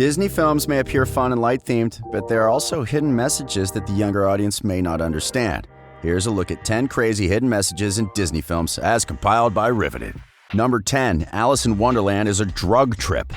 Disney films may appear fun and light-themed, but there are also hidden messages that the younger audience may not understand. Here's a look at 10 crazy hidden messages in Disney films as compiled by Riveted. Number 10. Alice in Wonderland is a drug trip.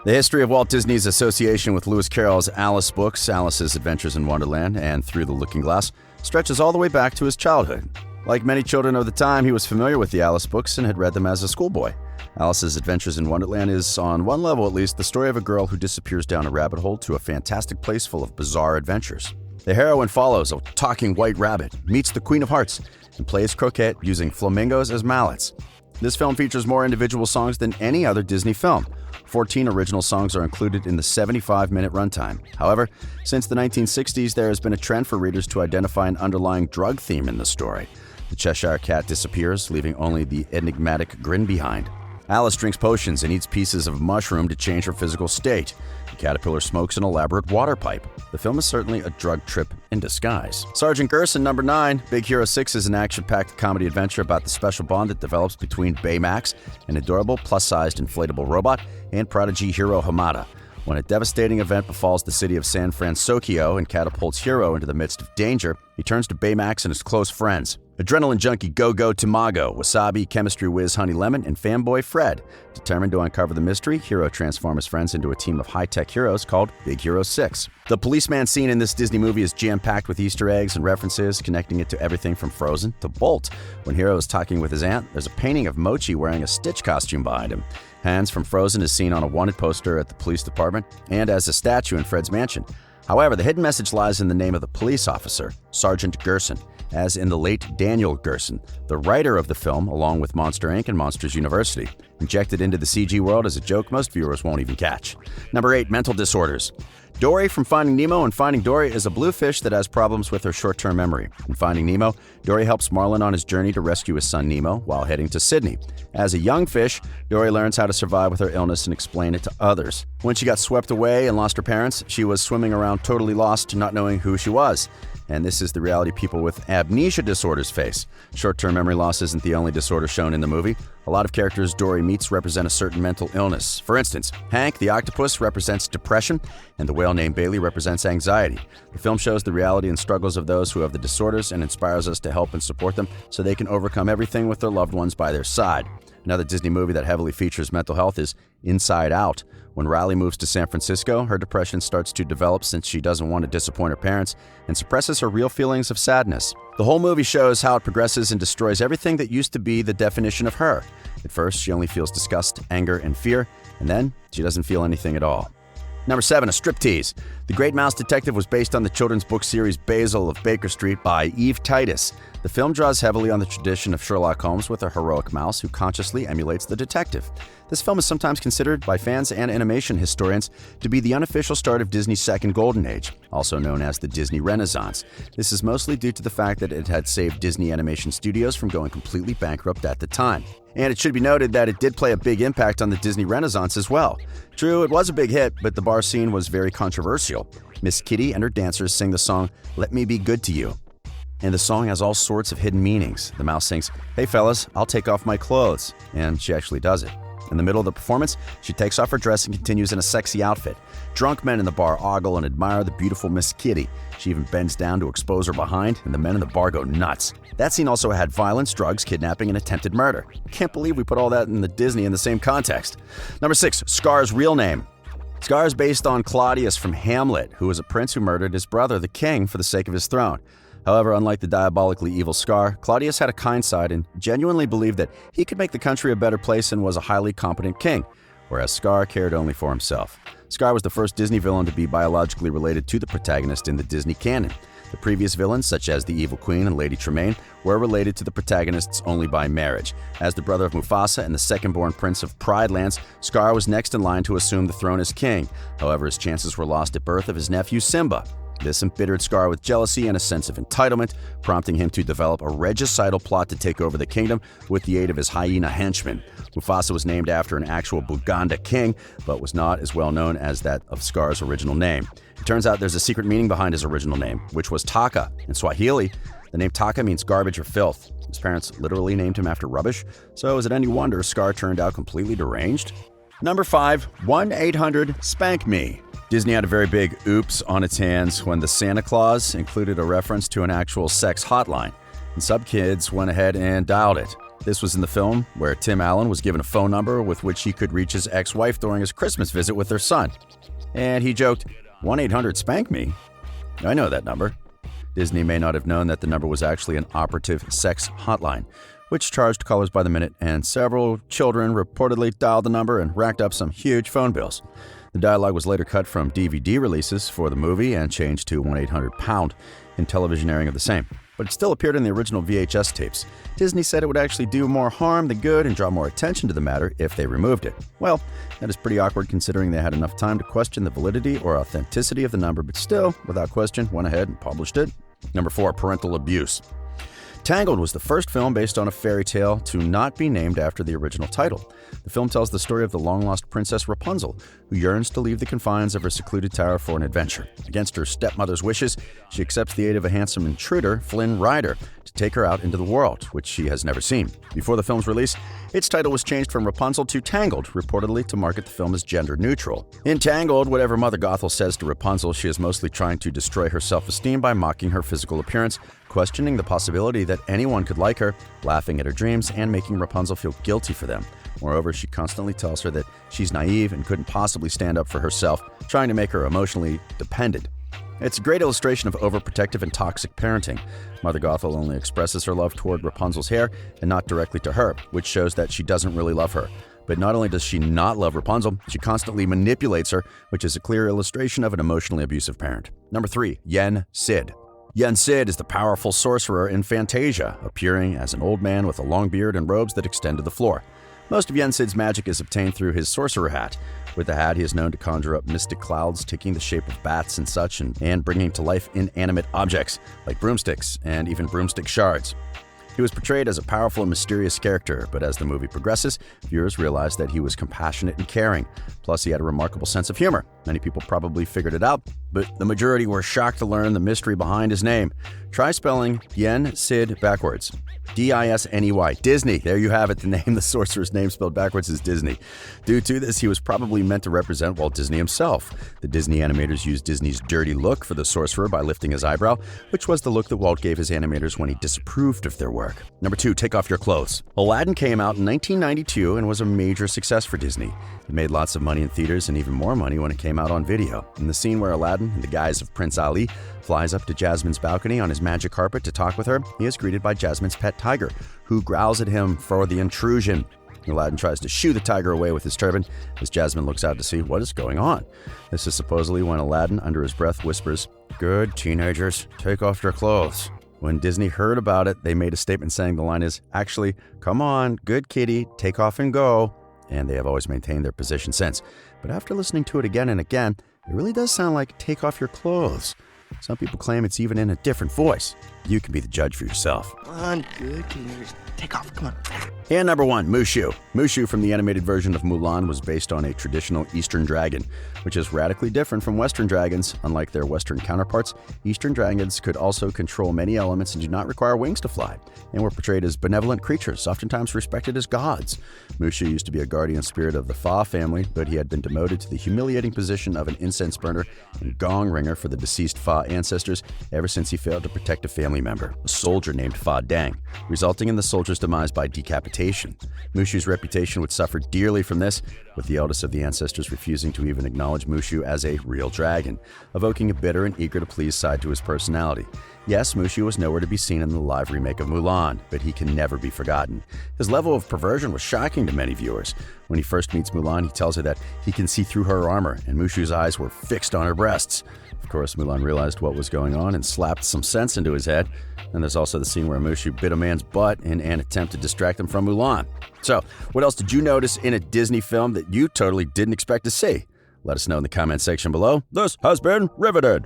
The history of Walt Disney's association with Lewis Carroll's Alice books, Alice's Adventures in Wonderland and Through the Looking Glass, stretches all the way back to his childhood. Like many children of the time, he was familiar with the Alice books and had read them as a schoolboy. Alice's Adventures in Wonderland is, on one level at least, the story of a girl who disappears down a rabbit hole to a fantastic place full of bizarre adventures. The heroine follows a talking white rabbit, meets the Queen of Hearts, and plays croquet using flamingos as mallets. This film features more individual songs than any other Disney film. 14 original songs are included in the 75-minute runtime. However, since the 1960s, there has been a trend for readers to identify an underlying drug theme in the story. The Cheshire Cat disappears, leaving only the enigmatic grin behind. Alice drinks potions and eats pieces of mushroom to change her physical state. The caterpillar smokes an elaborate water pipe. The film is certainly a drug trip in disguise. Sergeant Gerson, number 9. Big Hero 6 is an action-packed comedy adventure about the special bond that develops between Baymax, an adorable plus-sized inflatable robot, and prodigy hero Hamada. When a devastating event befalls the city of San Francisco and catapults Hero into the midst of danger, he turns to Baymax and his close friends. Adrenaline junkie Go-Go Tamago, Wasabi, chemistry whiz Honey Lemon, and fanboy Fred. Determined to uncover the mystery, Hero transforms his friends into a team of high-tech heroes called Big Hero 6. The policeman scene in this Disney movie is jam-packed with Easter eggs and references, connecting it to everything from Frozen to Bolt. When Hero is talking with his aunt, there's a painting of Mochi wearing a Stitch costume behind him. Hans from Frozen is seen on a wanted poster at the police department and as a statue in Fred's mansion. However, the hidden message lies in the name of the police officer, Sergeant Gerson, as in the late Daniel Gerson, the writer of the film, along with Monster Inc. and Monsters University. Injected into the CG world as a joke most viewers won't even catch. Number 8. Mental disorders. Dory from Finding Nemo and Finding Dory is a blue fish that has problems with her short-term memory. In Finding Nemo, Dory helps Marlin on his journey to rescue his son Nemo while heading to Sydney. As a young fish, Dory learns how to survive with her illness and explain it to others. When she got swept away and lost her parents, she was swimming around totally lost, not knowing who she was. And this is the reality people with amnesia disorders face. Short-term memory loss isn't the only disorder shown in the movie. A lot of characters Dory meets represent a certain mental illness. For instance, Hank, the octopus, represents depression, and the whale named Bailey represents anxiety. The film shows the reality and struggles of those who have the disorders and inspires us to help and support them so they can overcome everything with their loved ones by their side. Another Disney movie that heavily features mental health is Inside Out. When Riley moves to San Francisco, her depression starts to develop since she doesn't want to disappoint her parents and suppresses her real feelings of sadness. The whole movie shows how it progresses and destroys everything that used to be the definition of her. At first, she only feels disgust, anger, and fear, and then she doesn't feel anything at all. Number 7, a striptease. The Great Mouse Detective was based on the children's book series Basil of Baker Street by Eve Titus. The film draws heavily on the tradition of Sherlock Holmes with a heroic mouse who consciously emulates the detective. This film is sometimes considered by fans and animation historians to be the unofficial start of Disney's second golden age, also known as the Disney Renaissance. This is mostly due to the fact that it had saved Disney Animation Studios from going completely bankrupt at the time. And it should be noted that it did play a big impact on the Disney Renaissance as well. True, it was a big hit, but the bar scene was very controversial. Miss Kitty and her dancers sing the song, "Let Me Be Good to You." And the song has all sorts of hidden meanings. The mouse sings, "Hey fellas, I'll take off my clothes." And she actually does it. In the middle of the performance, she takes off her dress and continues in a sexy outfit. Drunk men in the bar ogle and admire the beautiful Miss Kitty. She even bends down to expose her behind, and the men in the bar go nuts. That scene also had violence, drugs, kidnapping, and attempted murder. Can't believe we put all that in the Disney in the same context. Number 6, Scar's real name. Scar is based on Claudius from Hamlet, who was a prince who murdered his brother, the king, for the sake of his throne. However, unlike the diabolically evil Scar, Claudius had a kind side and genuinely believed that he could make the country a better place and was a highly competent king, whereas Scar cared only for himself. Scar was the first Disney villain to be biologically related to the protagonist in the Disney canon. The previous villains, such as the Evil Queen and Lady Tremaine, were related to the protagonists only by marriage. As the brother of Mufasa and the second-born prince of Pride Lands, Scar was next in line to assume the throne as king. However, his chances were lost at birth of his nephew Simba. This embittered Scar with jealousy and a sense of entitlement, prompting him to develop a regicidal plot to take over the kingdom with the aid of his hyena henchmen. Mufasa was named after an actual Buganda king, but was not as well known as that of Scar's original name. It turns out there's a secret meaning behind his original name, which was Taka. In Swahili, the name Taka means garbage or filth. His parents literally named him after rubbish, so is it any wonder Scar turned out completely deranged? Number 5, 1-800-SPANK-ME. Disney had a very big oops on its hands when the Santa Claus included a reference to an actual sex hotline, and some kids went ahead and dialed it. This was in the film where Tim Allen was given a phone number with which he could reach his ex-wife during his Christmas visit with their son. And he joked, 1-800-SPANK-ME? I know that number. Disney may not have known that the number was actually an operative sex hotline, which charged callers by the minute, and several children reportedly dialed the number and racked up some huge phone bills. The dialogue was later cut from DVD releases for the movie and changed to 1-800-POUND in television airing of the same, but it still appeared in the original VHS tapes. Disney said it would actually do more harm than good and draw more attention to the matter if they removed it. Well, that is pretty awkward considering they had enough time to question the validity or authenticity of the number, but still, without question, went ahead and published it. Number 4, Parental Abuse. Tangled was the first film based on a fairy tale to not be named after the original title. The film tells the story of the long-lost princess Rapunzel, who yearns to leave the confines of her secluded tower for an adventure. Against her stepmother's wishes, she accepts the aid of a handsome intruder, Flynn Rider, to take her out into the world, which she has never seen. Before the film's release, its title was changed from Rapunzel to Tangled, reportedly to market the film as gender-neutral. In Tangled, whatever Mother Gothel says to Rapunzel, she is mostly trying to destroy her self-esteem by mocking her physical appearance, questioning the possibility that anyone could like her, laughing at her dreams, and making Rapunzel feel guilty for them. Moreover, she constantly tells her that she's naive and couldn't possibly stand up for herself, trying to make her emotionally dependent. It's a great illustration of overprotective and toxic parenting. Mother Gothel only expresses her love toward Rapunzel's hair and not directly to her, which shows that she doesn't really love her. But not only does she not love Rapunzel, she constantly manipulates her, which is a clear illustration of an emotionally abusive parent. Number 3, Yen Sid. Yen Sid is the powerful sorcerer in Fantasia, appearing as an old man with a long beard and robes that extend to the floor. Most of Yen Sid's magic is obtained through his sorcerer hat. With the hat, he is known to conjure up mystic clouds, taking the shape of bats and such, and bringing to life inanimate objects, like broomsticks and even broomstick shards. He was portrayed as a powerful and mysterious character, but as the movie progresses, viewers realize that he was compassionate and caring. Plus, he had a remarkable sense of humor. Many people probably figured it out, but the majority were shocked to learn the mystery behind his name. Try spelling Yen Sid backwards. D-I-S-N-E-Y. Disney. There you have it. The name, the sorcerer's name spelled backwards, is Disney. Due to this, he was probably meant to represent Walt Disney himself. The Disney animators used Disney's dirty look for the sorcerer by lifting his eyebrow, which was the look that Walt gave his animators when he disapproved of their work. Number 2, Take Off Your Clothes. Aladdin came out in 1992 and was a major success for Disney. It made lots of money in theaters and even more money when it came out on video. In the scene where Aladdin, in the guise of Prince Ali, flies up to Jasmine's balcony on his magic carpet to talk with her, he is greeted by Jasmine's pet tiger, who growls at him for the intrusion. Aladdin tries to shoo the tiger away with his turban as Jasmine looks out to see what is going on. This is supposedly when Aladdin, under his breath, whispers, "Good teenagers, take off your clothes." When Disney heard about it, they made a statement saying the line is, actually, "Come on, good kitty, take off and go." And they have always maintained their position since. But after listening to it again and again, it really does sound like "take off your clothes." Some people claim it's even in a different voice. You can be the judge for yourself. Come on, good teenagers. Take off, come on. And number 1, Mushu. Mushu from the animated version of Mulan was based on a traditional Eastern dragon, which is radically different from Western dragons. Unlike their Western counterparts, Eastern dragons could also control many elements and do not require wings to fly, and were portrayed as benevolent creatures, oftentimes respected as gods. Mushu used to be a guardian spirit of the Fa family, but he had been demoted to the humiliating position of an incense burner and gong ringer for the deceased Fa ancestors ever since he failed to protect a family member, a soldier named Fa Dang, resulting in the soldier's demise by decapitation. Mushu's reputation would suffer dearly from this, with the eldest of the ancestors refusing to even acknowledge Mushu as a real dragon, evoking a bitter and eager-to-please side to his personality. Yes, Mushu was nowhere to be seen in the live remake of Mulan, but he can never be forgotten. His level of perversion was shocking to many viewers. When he first meets Mulan, he tells her that he can see through her armor, and Mushu's eyes were fixed on her breasts. Of course, Mulan realized what was going on and slapped some sense into his head. And there's also the scene where Mushu bit a man's butt in an attempt to distract him from Mulan. So, what else did you notice in a Disney film that you totally didn't expect to see? Let us know in the comment section below. This has been Riveted.